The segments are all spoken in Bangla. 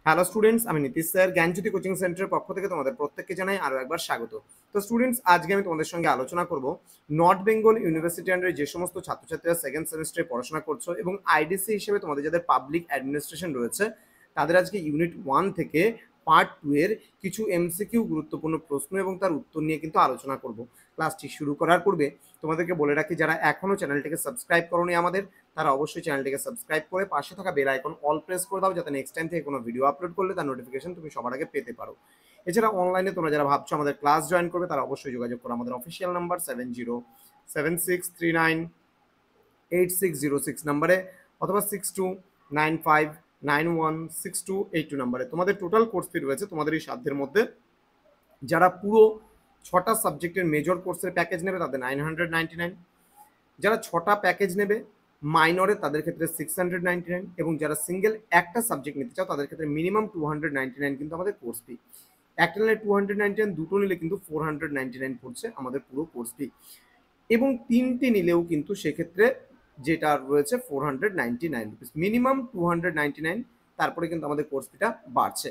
হ্যালো স্টুডেন্টস, আমি নীতিশ স্যার জ্ঞানজ্যোতি কোচিং সেন্টারের পক্ষ থেকে তোমাদের প্রত্যেককে জানাই আরও একবার স্বাগত। তো স্টুডেন্টস, আজকে আমি তোমাদের সঙ্গে আলোচনা করব নর্থ বেঙ্গল ইউনিভার্সিটি আন্ডারে যে সমস্ত ছাত্রছাত্রীরা সেকেন্ড সেমিস্টারে পড়াশোনা করছো এবং আইডিসি হিসেবে তোমাদের যাদের পাবলিক অ্যাডমিনিস্ট্রেশন রয়েছে তাদের আজকে ইউনিট 1 থেকে পার্ট 2 এর কিছু এমসিকিউ গুরুত্বপূর্ণ প্রশ্ন এবং তার উত্তর নিয়ে কিন্তু আলোচনা করব। ক্লাসটি শুরু করার পূর্বে তোমাদেরকে বলে রাখি, যারা এখনও চ্যানেলটিকে সাবস্ক্রাইব করোনি আমাদের, তারা অবশ্যই চ্যানেলটিকে সাবস্ক্রাইব করে পাশে থাকা বেল আইকন অল প্রেস করে দাও, যাতে নেক্সট টাইম থেকে কোনো ভিডিও আপলোড করলে তার নোটিফিকেশন তুমি সবার আগে পেতে পারো। এছাড়া অনলাইনে তোমরা যারা ভাবছো আমাদের ক্লাস জয়েন করবে, তারা অবশ্যই যোগাযোগ করো আমাদের অফিসিয়াল নাম্বার 7076398606 নাম্বারে অথবা 6295916282 নাম্বারে। তোমাদের টোটাল কোর্স ফি রয়েছে তোমাদের এই সাধ্যের মধ্যে। যারা পুরো 6টা সাবজেক্টের মেজর কোর্সের প্যাকেজ নেবে তাদের 999, যারা 6টা প্যাকেজ নেবে মাইনরে তাদের ক্ষেত্রে 699, এবং যারা সিঙ্গেল একটা সাবজেক্ট নিতে চাও তাদের ক্ষেত্রে মিনিমাম 299 কিন্তু আমাদের কোর্স ফি। একটা নিলে 299, দুটো নিলে কিন্তু 499 পড়ছে আমাদের পুরো কোর্স ফি, এবং 3টে নিলেও কিন্তু সেক্ষেত্রে যেটা রয়েছে 499 রুপিস, মিনিমাম 299, তারপরে কিন্তু আমাদের কোর্স ফিটা বাড়ছে।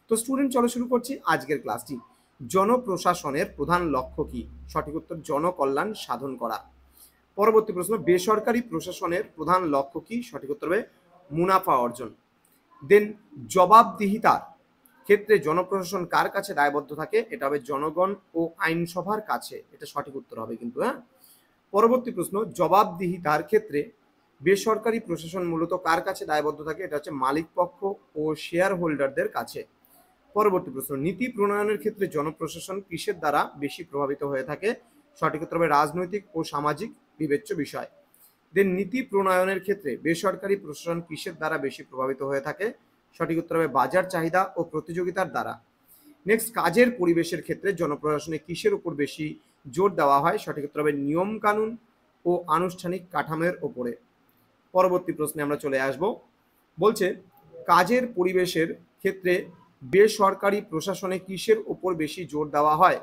তো স্টুডেন্ট, চলো শুরু করছি আজকের ক্লাসটি। জনপ্রশাসনের প্রধান লক্ষ্য কি? সঠিক উত্তর জনকল্যাণ সাধন করা। পরবর্তী প্রশ্ন, বেসরকারি প্রশাসনের প্রধান লক্ষ্য কি? সঠিক উত্তর হবে মুনাফা অর্জন। দেন জবাবদিহিতার ক্ষেত্রে জনপ্রশাসন কার কাছে দায়বদ্ধ থাকে? এটা হবে জনগণ ও আইনসভার কাছে, এটা সঠিক উত্তর হবে কিন্তু। পরবর্তী প্রশ্ন, জবাবদিহিতার ক্ষেত্রে বেসরকারি প্রশাসন মূলত কার কাছে দায়বদ্ধ থাকে? এটা হচ্ছে মালিক পক্ষ ও শেয়ার হোল্ডারদের কাছে। পরবর্তী প্রশ্ন, নীতি প্রণয়নের ক্ষেত্রে জনপ্রশাসন কিসের দ্বারা বেশি প্রভাবিত হয়ে থাকে? সঠিক উত্তর হবে রাজনৈতিক ও সামাজিক বিবেচ্য বিষয়। দেন নীতি প্রণয়নের ক্ষেত্রে বেসরকারি প্রশাসন কিসের দ্বারা বেশি প্রভাবিত হয়ে থাকে? সঠিক উত্তর হবে বাজার চাহিদা ও প্রতিযোগিতার দ্বারা। নেক্সট, কাজের পরিবেশের ক্ষেত্রে জনপ্রশাসনে কিসের উপর বেশি জোর দেওয়া হয়? সঠিক উত্তর হবে নিয়ম কানুন ও আনুষ্ঠানিক কাঠামোর ওপরে। পরবর্তী প্রশ্নে আমরা চলে আসব। বলছে, কাজের পরিবেশের ক্ষেত্রে বেসরকারি প্রশাসনে কিসের ওপর বেশি জোর দেওয়া হয়?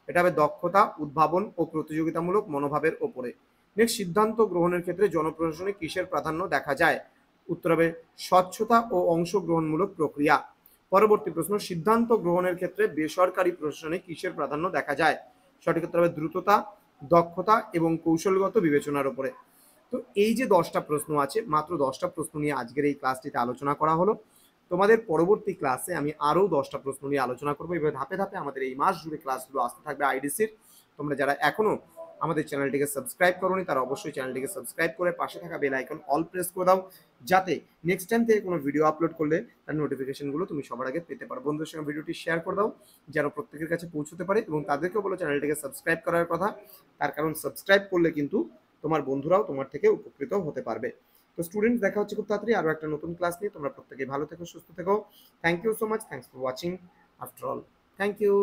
এটা হবে দক্ষতা, উদ্ভাবন ও প্রতিযোগিতামূলক মনোভাবের ওপরে। নেক্সট, সিদ্ধান্ত গ্রহণের ক্ষেত্রে জনপ্রশাসনে কিসের প্রাধান্য দেখা যায়? উত্তর হবে স্বচ্ছতা ও অংশগ্রহণমূলক প্রক্রিয়া। পরবর্তী প্রশ্ন, সিদ্ধান্ত গ্রহণের ক্ষেত্রে বেসরকারি প্রশাসনে কিসের প্রাধান্য দেখা যায়? সঠিক উত্তর হবে দ্রুততা, দক্ষতা এবং কৌশলগত বিবেচনার উপরে। তো এই যে 10টা প্রশ্ন আছে, মাত্র 10টা প্রশ্ন নিয়ে আজকের এই ক্লাসটিতে আলোচনা করা হলো। তোমাদের পরবর্তী ক্লাসে আমি আরও 10টা প্রশ্ন নিয়ে আলোচনা করবো। এভাবে ধাপে ধাপে আমাদের এই মাস জুড়ে ক্লাসগুলো আসতে থাকবে আইডিসির। তোমরা যারা এখনো আমাদের চ্যানেলটিকে সাবস্ক্রাইব করোনি, তারা অবশ্যই চ্যানেলটিকে সাবস্ক্রাইব করে পাশে থাকা বেল আইকন অল প্রেস করে দাও, যাতে নেক্সট টাইম থেকে কোনো ভিডিও আপলোড করলে তার নোটিফিকেশনগুলো তুমি সবার আগে পেতে পারো। বন্ধুদের সঙ্গে ভিডিওটি শেয়ার করে দাও যেন প্রত্যেকের কাছে পৌঁছতে পারে, এবং তাদেরকেও বলো চ্যানেলটিকে সাবস্ক্রাইব করার কথা। তার কারণ সাবস্ক্রাইব করলে কিন্তু তোমার বন্ধুরাও তোমার থেকে উপকৃত হতে পারবে। তো স্টুডেন্টস, দেখা হচ্ছে খুব তাড়াতাড়ি আরও একটা নতুন ক্লাস নিয়ে। তোমরা প্রত্যেকে ভালো থেকো, সুস্থ থেকো। Thank you so much. Thanks for watching after all. Thank you.